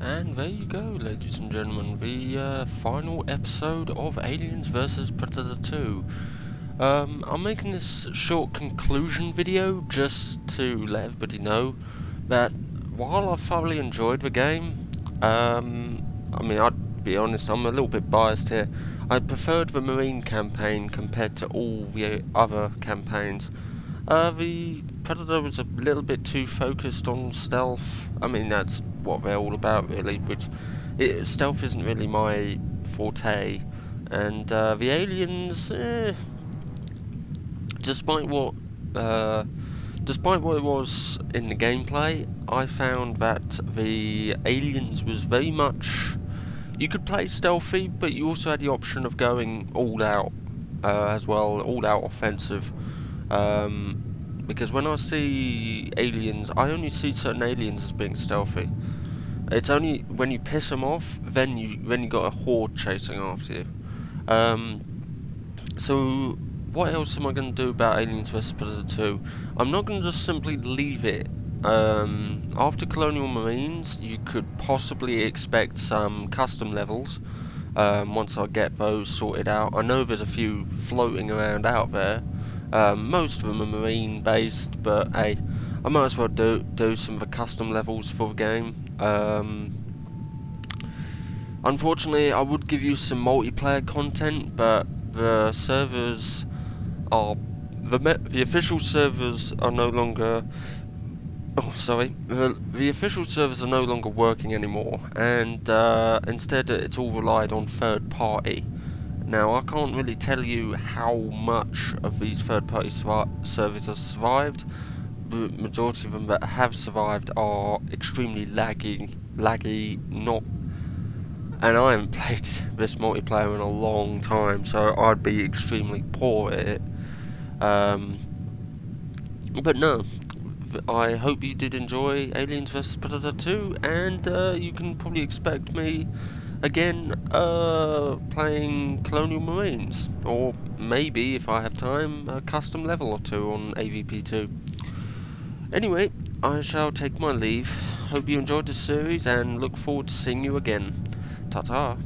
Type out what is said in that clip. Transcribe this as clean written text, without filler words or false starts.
And there you go, ladies and gentlemen, the final episode of Aliens vs Predator 2. I'm making this short conclusion video just to let everybody know that while I thoroughly enjoyed the game, I'd be honest, I'm a little bit biased here. I preferred the Marine campaign compared to all the other campaigns. The Predator was a little bit too focused on stealth. I mean, that's what they're all about, really. Stealth isn't really my forte. And the aliens, despite what it was in the gameplay, I found that the aliens was very much. You could play stealthy, but you also had the option of going all out as well, all out offensive. Because when I see aliens, I only see certain aliens as being stealthy. It's only when you piss them off, then you got a horde chasing after you. So what else am I going to do about Aliens vs Predator 2? I'm not going to just simply leave it. After Colonial Marines, you could possibly expect some custom levels. Once I get those sorted out, I know there's a few floating around out there. Most of them are marine based, but hey, I might as well do some of the custom levels for the game. Unfortunately, I would give you some multiplayer content, but the servers are the official servers are no longer. Oh, sorry. The official servers are no longer working anymore, and instead it's all relied on third party. Now, I can't really tell you how much of these third-party servers have survived. The majority of them that have survived are extremely laggy, not... And I haven't played this multiplayer in a long time, so I'd be extremely poor at it. But no, I hope you did enjoy Aliens vs Predator 2, and you can probably expect me again playing Colonial Marines, or maybe if I have time a custom level or two on AVP2. Anyway, I shall take my leave. Hope you enjoyed this series and look forward to seeing you again. Ta-ta.